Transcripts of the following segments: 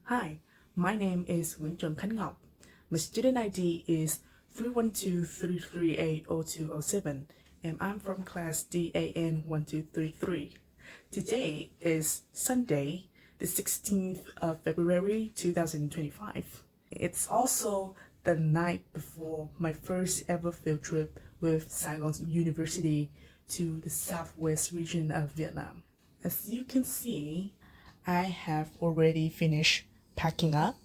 Hi, my name is Nguyễn Trần Khánh Ngọc. My student ID is 312-338-0207 and I'm from class DAN1233. Today is Sunday, the 16th of February 2025. It's also the night before my first ever field trip with Saigon University to the southwest region of Vietnam. As you can see, I have already finished packing up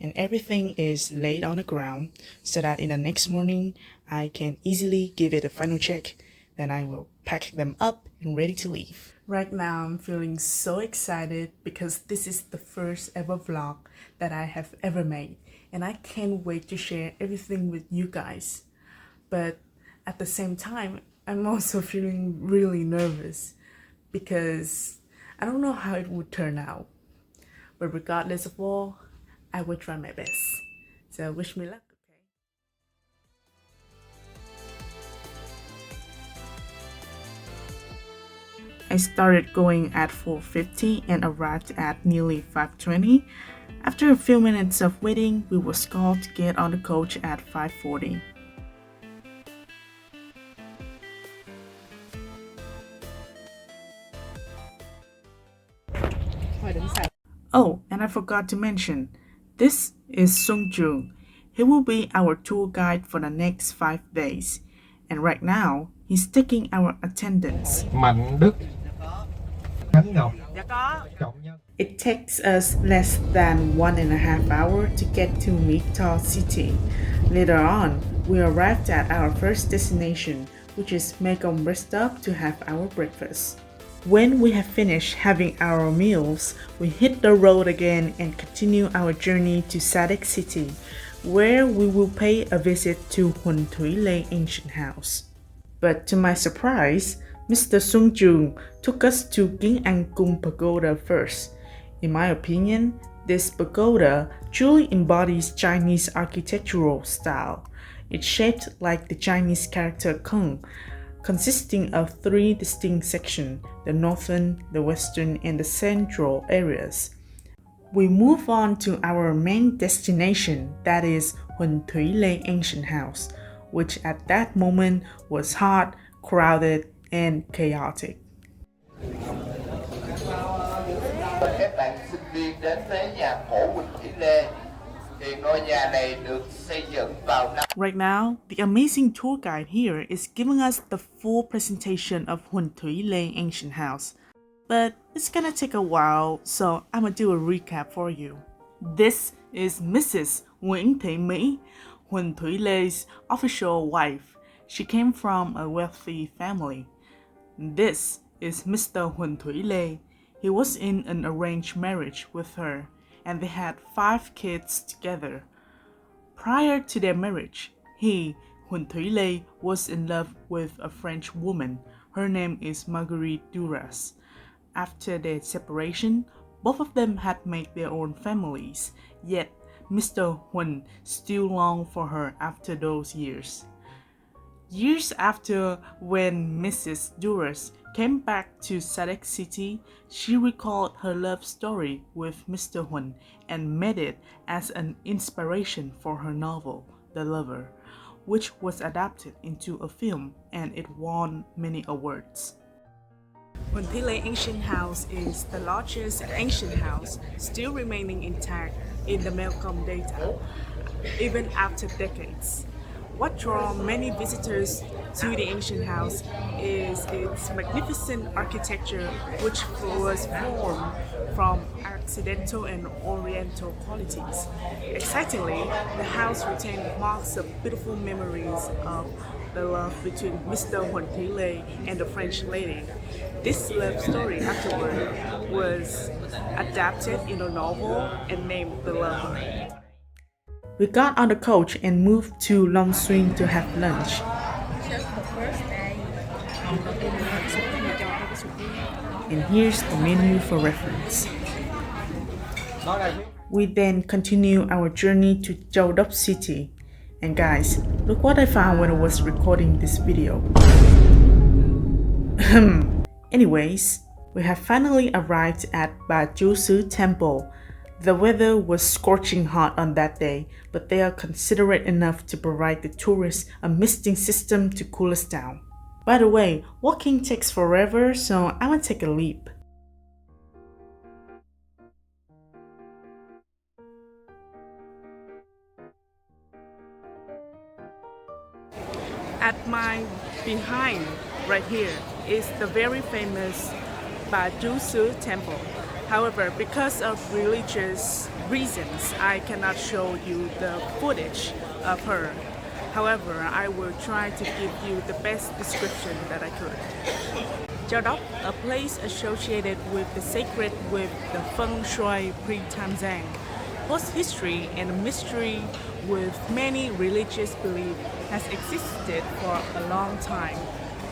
and everything is laid on the ground so that in the next morning I can easily give it a final check. Then I will pack them up and ready to leave. Right now I'm feeling so excited because this is the first ever vlog that I have ever made and I can't wait to share everything with you guys. But at the same time, I'm also feeling really nervous because I don't know how it would turn out. But regardless of all, I will try my best. So wish me luck, okay? I started going at 4:50 and arrived at nearly 5:20. After a few minutes of waiting, we were called to get on the coach at 5:40. Oh, and I forgot to mention, this is Sung Jung. He will be our tour guide for the next 5 days. And right now, he's taking our attendance. Mạnh Đức, Khánh Ngọc, Trọng Nhân. It takes us less than 1.5 hours to get to Mekto City. Later on, we arrived at our first destination, which is Mekong Rest Stop to have our breakfast. When we have finished having our meals, we hit the road again and continue our journey to Sadek City, where we will pay a visit to Huân Thủy Lê Ancient House. But to my surprise, Mr. Sung Jung took us to King An Cung Pagoda first. In my opinion, this pagoda truly embodies Chinese architectural style. It's shaped like the Chinese character Kung, consisting of 3 distinct sections, the northern, the western, and the central areas. We move on to our main destination, that is Huân Thủy Lê Ancient House, which at that moment was hot, crowded, and chaotic. Các bạn sinh viên đến với nhà cổ Huân Thủy Lê. Thì ngôi nhà này được xây dựng vào năm. Right now, the amazing tour guide here is giving us the full presentation of Huân Thủy Lê Ancient House. But it's gonna take a while, so I'm gonna do a recap for you. This is Mrs. Nguyễn Thị Mỹ, Huân Thủy Lê's official wife. She came from a wealthy family. This is Mr. Huân Thủy Lê. He was in an arranged marriage with her, and they had 5 kids together. Prior to their marriage, he, Huân Thủy Lê, was in love with a French woman. Her name is Marguerite Duras. After their separation, both of them had made their own families, yet Mr. Huân still longed for her after those years. Years after, when Mrs. Duras came back to Sadek City, she recalled her love story with Mr. Huân and made it as an inspiration for her novel, The Lover, which was adapted into a film and it won many awards. Huân Thủy Lê Ancient House is the largest ancient house still remaining intact in the Mekong Delta, even after decades. What draws many visitors to the ancient house is its magnificent architecture, which was formed from Occidental and Oriental qualities. Excitingly, the house retained marks of beautiful memories of the love between Mr. Huân Thủy Lê and the French lady. This love story afterward was adapted in a novel and named The Lover. We got on the coach and moved to Long Xuyên to have lunch. And here's the menu for reference. We then continue our journey to Châu Đốc City. And guys, look what I found when I was recording this video. Anyways, we have finally arrived at Ba Chú Xứ Temple, The weather was scorching hot on that day, but they are considerate enough to provide the tourists a misting system to cool us down. By the way, walking takes forever, so I'm gonna take a leap. At my behind, right here, is the very famous Bà Chú Sư Temple. However, because of religious reasons, I cannot show you the footage of her. However, I will try to give you the best description that I could. Chao Đốc, a place associated with the sacred with the feng shui pre-Tam Giang, holds history and a mystery with many religious beliefs has existed for a long time.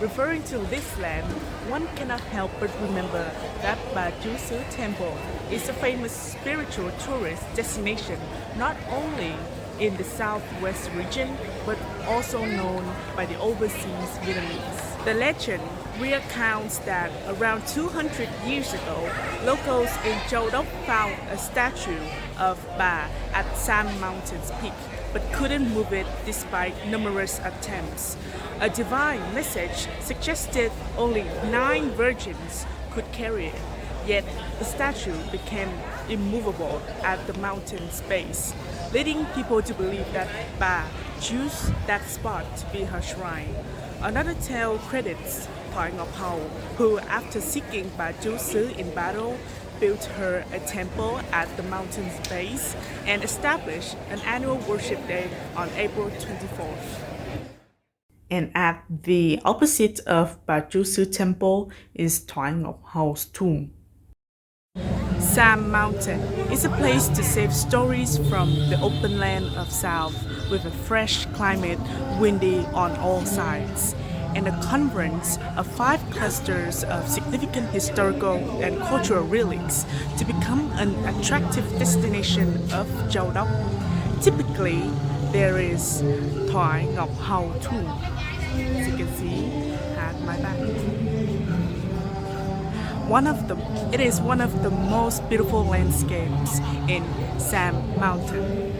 Referring to this land, one cannot help but remember that Bà Chú Sư Temple is a famous spiritual tourist destination not only in the southwest region but also known by the overseas Vietnamese. The legend recounts that around 200 years ago, locals in Châu Đốc found a statue of Bà at Sam Mountain's peak, but couldn't move it despite numerous attempts. A divine message suggested only 9 virgins could carry it, yet the statue became immovable at the mountain's base, leading people to believe that Bà chose that spot to be her shrine. Another tale credits Thoại Ngọc Hầu, who after seeking Bà Chú Sư in battle, built her a temple at the mountain's base and established an annual worship day on April 24th. And at the opposite of Bà Chú Sư Temple is Thoại Ngọc Hầu tomb. Sam Mountain is a place to save stories from the open land of South with a fresh climate, windy on all sides, and a conference of 5 clusters of significant historical and cultural relics to become an attractive destination of Châu Đốc. Typically, there is Thoại Ngọc Hầu tomb, as you can see at my back. It is one of the most beautiful landscapes in Sam Mountain.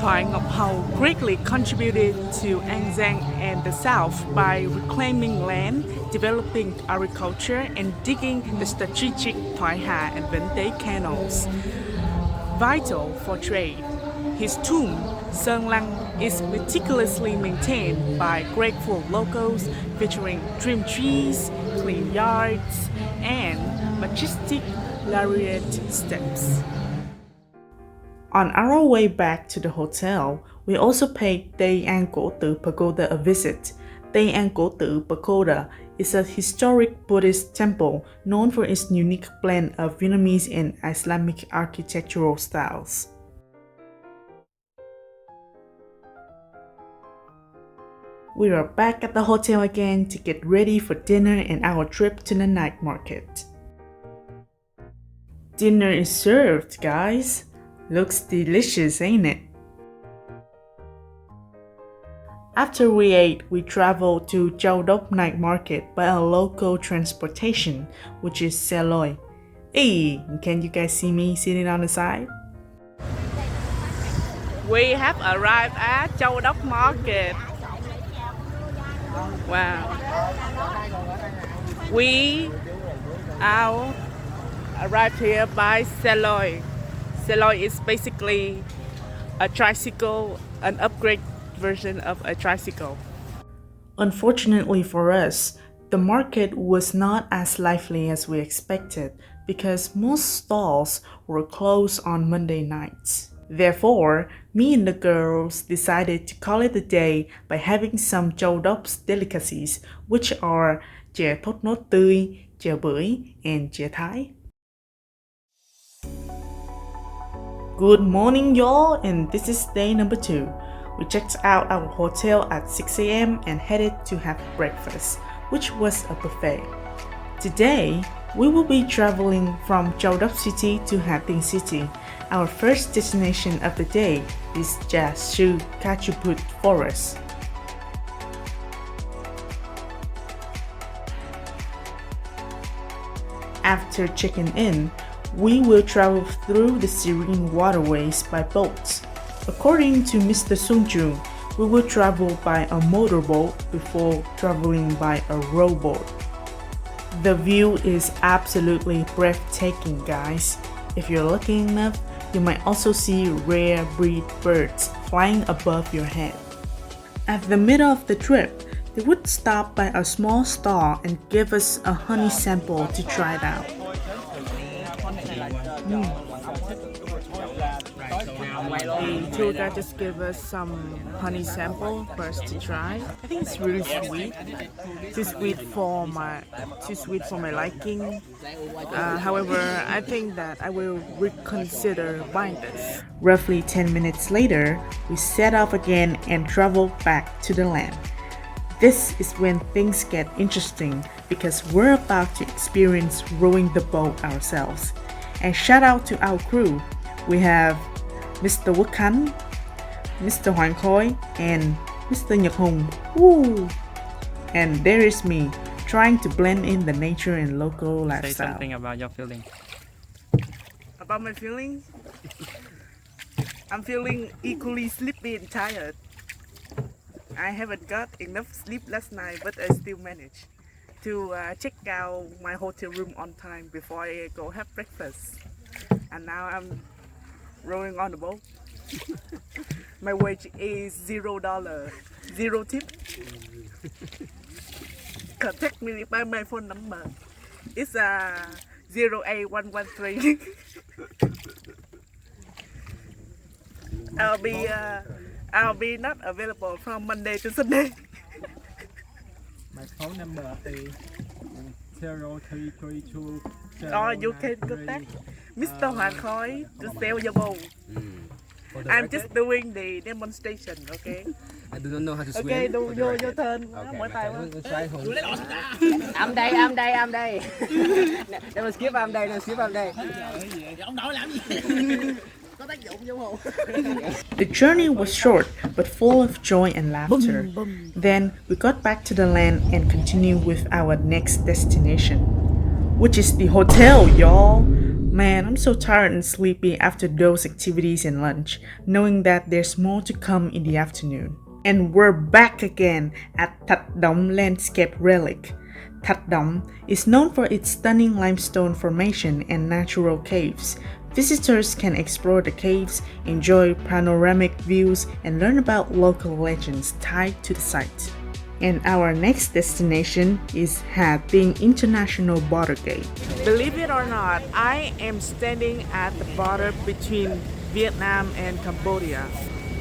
Thoại Ngọc Hầu greatly contributed to An Giang and the South by reclaiming land, developing agriculture, and digging the strategic Thoại Hà and Vĩnh Tế canals, vital for trade. His tomb, Sơn Lăng, is meticulously maintained by grateful locals, featuring trim trees, clean yards, and majestic lariat steps. On our way back to the hotel, we also paid Tây An Cổ Tự Pagoda a visit. Tây An Cổ Tự Pagoda is a historic Buddhist temple known for its unique blend of Vietnamese and Islamic architectural styles. We are back at the hotel again to get ready for dinner and our trip to the night market. Dinner is served, guys. Looks delicious, ain't it? After we ate, we traveled to Châu Đốc night market by a local transportation, which is xe lôi. Hey, can you guys see me sitting on the side? We have arrived at Châu Đốc market. Wow. We arrived here by xe lôi. Xe lôi is basically a tricycle, an upgrade version of a tricycle. Unfortunately for us, the market was not as lively as we expected because most stalls were closed on Monday nights. Therefore, me and the girls decided to call it a day by having some Châu Đốc delicacies, which are chè thốt nốt tươi, chè bưởi, and chè Thái. Good morning, y'all, and this is day number 2. We checked out our hotel at 6 a.m. and headed to have breakfast, which was a buffet. Today, we will be traveling from Châu Đốc City to Hà Tĩnh City. Our first destination of the day is Trà Sư Cachuput Forest. After checking in, we will travel through the serene waterways by boats. According to Mr. Sungjun, we will travel by a motorboat before traveling by a rowboat. The view is absolutely breathtaking, guys. If you're lucky enough, you might also see rare breed birds flying above your head. At the middle of the trip, they would stop by a small stall and give us a honey sample to try it out. The tour guide just gave us some honey sample for us to try. I think it's really sweet. Too sweet for my liking. However, I think that I will reconsider buying this. Roughly 10 minutes later, we set off again and travel back to the land. This is when things get interesting because we're about to experience rowing the boat ourselves. And shout out to our crew. We have Mr. Quốc Khánh, Mr. Hoàng Khôi, and Mr. Nhật Hùng. Woo! And there is me, trying to blend in the nature and local lifestyle. Say something about your feeling. About my feeling? I'm feeling equally sleepy and tired. I haven't got enough sleep last night, but I still managed to check out my hotel room on time before I go have breakfast. And now I'm rowing on the boat. My wage is $0, 0 tip. Contact me by my phone number. It's 08113. I'll be not available from Monday to Sunday. My phone number is 0332. Or you can contact Mr. Hoàng Khôi to sell your boat. I'm just doing the demonstration, okay? I do not know how to swim. Okay, do your turn. Mỗi tay quá. I'm đây. Đâu skip I'm đây. Ông nội làm gì? Có tác dụng vô hồn. The journey was short but full of joy and laughter. Then we got back to the land and continued with our next destination, which is the hotel, y'all. Man, I'm so tired and sleepy after those activities and lunch, knowing that there's more to come in the afternoon. And we're back again at Thạch Động Landscape Relic. Thạch Động is known for its stunning limestone formation and natural caves. Visitors can explore the caves, enjoy panoramic views, and learn about local legends tied to the site. And our next destination is Hà Tĩnh International Border Gate. Believe it or not, I am standing at the border between Vietnam and Cambodia.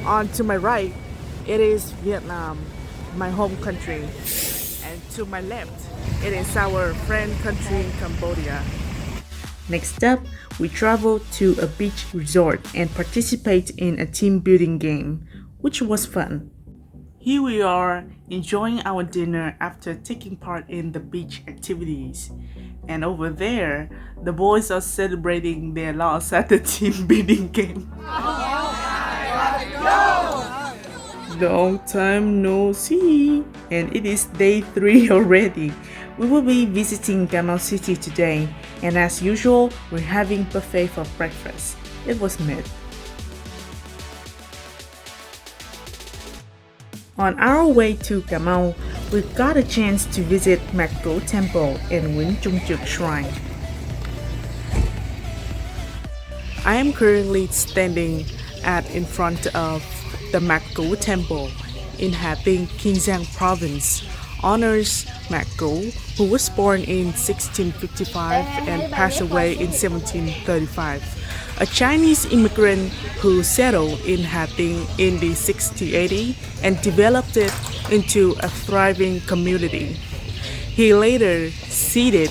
On to my right, it is Vietnam, my home country. And to my left, it is our friend country, Cambodia. Next up, we travel to a beach resort and participate in a team building game, which was fun. Here we are, enjoying our dinner after taking part in the beach activities. And over there, the boys are celebrating their loss at the team building game. Long time no see, and it is day 3 already. We will be visiting Cà Mau City today, and as usual, we're having buffet for breakfast. It was mid. On our way to Cà Mau, we got a chance to visit Mạc Cửu Temple and Nguyễn Trung Trực Shrine. I am currently standing in front of the Mạc Cửu Temple in Hà Tĩnh, Kiên Province. Honors Mạc Cửu, who was born in 1655 and passed away in 1735. A Chinese immigrant who settled in Hà Tĩnh in the 1680s and developed it into a thriving community. He later ceded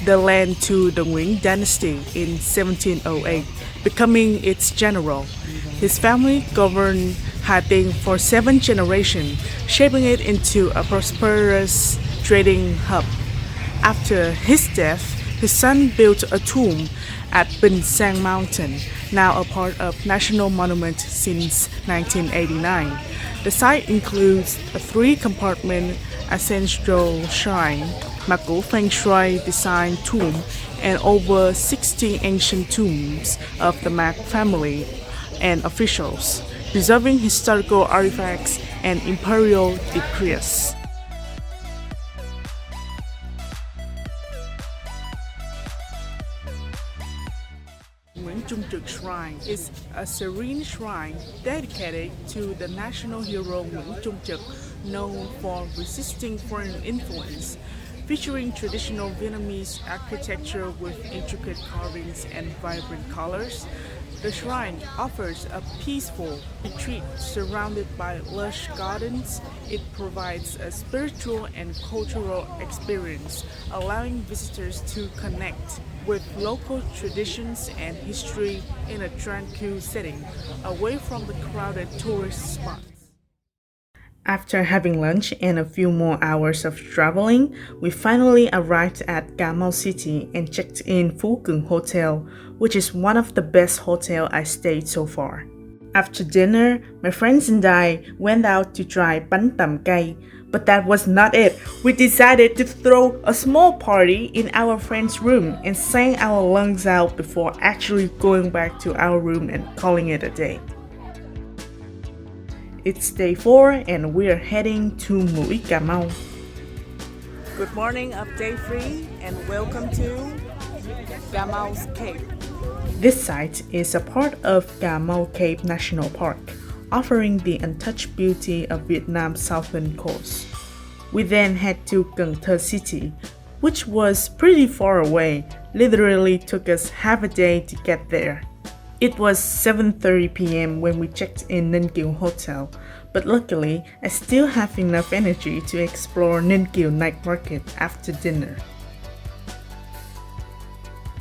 the land to the Nguyễn dynasty in 1708, becoming its general. His family governed Hà Tĩnh for 7 generations, shaping it into a prosperous trading hub. After his death, his son built a tomb at Bình Sang Mountain, now a part of National Monument since 1989. The site includes a 3-compartment ancestral shrine, mà cổ Feng Shui design tomb, and over 60 ancient tombs of the Mac family and officials, preserving historical artifacts and imperial decrees. Nguyễn Trần Khánh Shrine is a serene shrine dedicated to the national hero Nguyễn Trần Khánh, known for resisting foreign influence, featuring traditional Vietnamese architecture with intricate carvings and vibrant colors. The shrine offers a peaceful retreat surrounded by lush gardens. It provides a spiritual and cultural experience, allowing visitors to connect with local traditions and history in a tranquil setting, away from the crowded tourist spots. After having lunch and a few more hours of traveling, we finally arrived at Cà Mau City and checked in Phú Cường Hotel, which is one of the best hotels I stayed so far. After dinner, my friends and I went out to try bánh tằm cay, but that was not it. We decided to throw a small party in our friend's room and sang our lungs out before actually going back to our room and calling it a day. It's day 4 and we're heading to Mũi Cà Mau. Good morning of day 3 and welcome to Cà Mau's Cave. This site is a part of Cà Mau Cave National Park, offering the untouched beauty of Vietnam's southern coast. We then head to Cần Thơ City, which was pretty far away. Literally took us half a day to get there. It was 7:30 p.m. when we checked in Ninh Kiều Hotel, but luckily I still have enough energy to explore Ninh Kiều Night Market after dinner.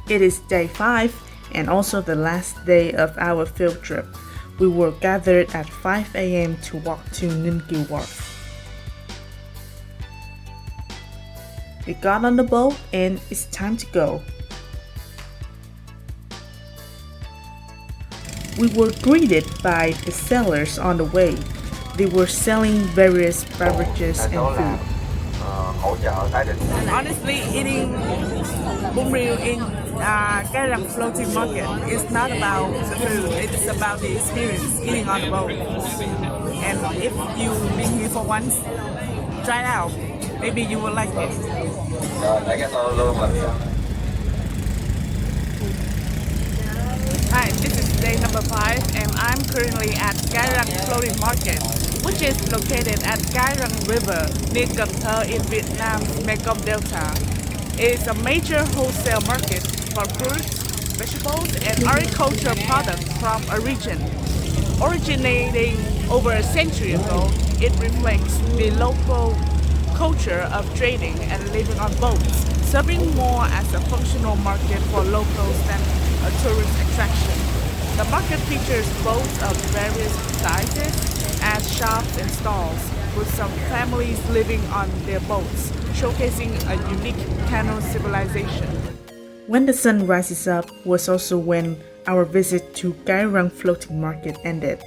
It is day 5 and also the last day of our field trip. We were gathered at 5 a.m. to walk to Ninh Kiều Wharf. We got on the boat and it's time to go. We were greeted by the sellers on the way. They were selling various beverages and food. Honestly, eating bún riêu in Cái Răng floating market is not about the food, it's about the experience eating on the boat. And if you've been here for once, try it out. Maybe you will like it. Hi, this is day number 5 and I'm currently at Cái Răng Floating Market, which is located at Cái Răng River near Cần Thơ in Vietnam's Mekong Delta. It is a major wholesale market for fruits, vegetables and agricultural products from a region. Originating over a century ago, it reflects the local culture of trading and living on boats, serving more as a functional market for locals than a tourist attraction. The market features boats of various sizes as shops and stalls, with some families living on their boats, showcasing a unique canoe civilization. When the sun rises up was also when our visit to Cái Răng Floating Market ended.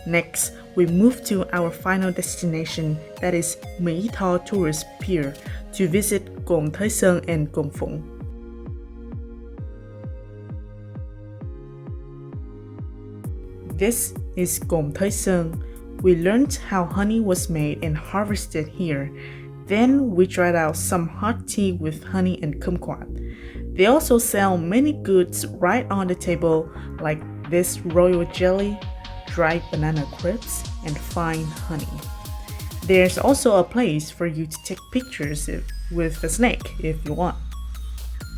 Next, we moved to our final destination, that is Mỹ Tho Tourist Pier, to visit Cồn Thới Sơn and Cồn Phụng. This is Cồn Thới Sơn. We learned how honey was made and harvested here. Then we tried out some hot tea with honey and kumquat. They also sell many goods right on the table, like this royal jelly, dried banana crisps, and fine honey. There's also a place for you to take pictures with a snake if you want.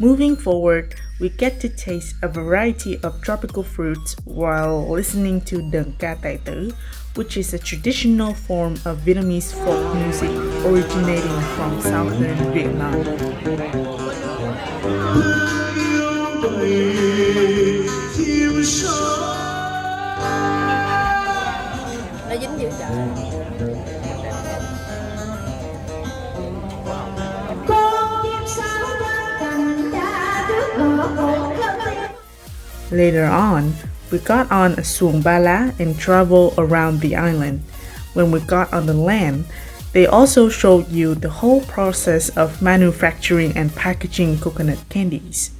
Moving forward, we get to taste a variety of tropical fruits while listening to Đờn ca tài tử, which is a traditional form of Vietnamese folk music originating from southern Vietnam. Nó dính dữ trời. Later on, we got on a xuồng ba lá and traveled around the island. When we got on the land, They also showed you the whole process of manufacturing and packaging coconut candies.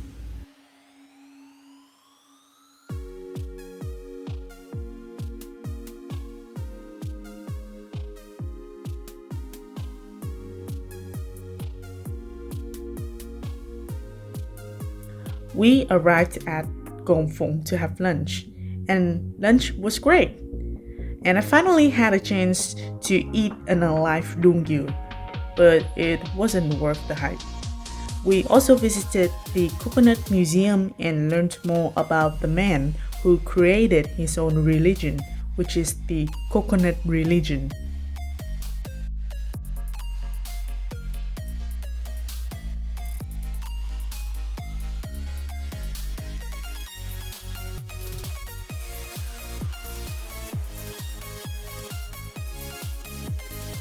We arrived at Gong Fong to have lunch, and lunch was great. And I finally had a chance to eat an alive dongyu, but it wasn't worth the hype. We also visited the Coconut Museum and learned more about the man who created his own religion, which is the coconut religion.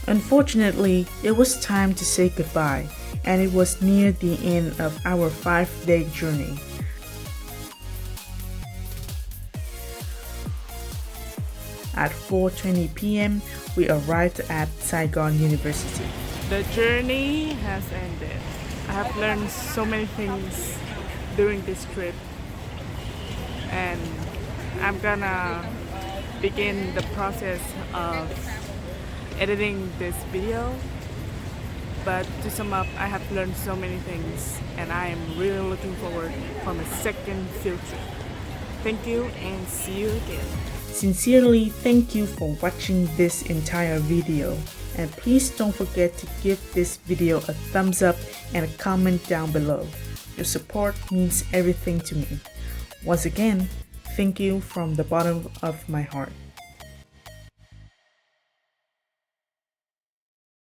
Unfortunately, it was time to say goodbye, and it was near the end of our 5-day journey. At 4:20 p.m., we arrived at Saigon University. The journey has ended. I have learned so many things during this trip, and I'm gonna begin the process of editing this video. But to sum up, I have learned so many things, and I am really looking forward for my second field trip. Thank you and see you again. Sincerely, thank you for watching this entire video, and please don't forget to give this video a thumbs up and a comment down below. Your support means everything to me. Once again, thank you from the bottom of my heart.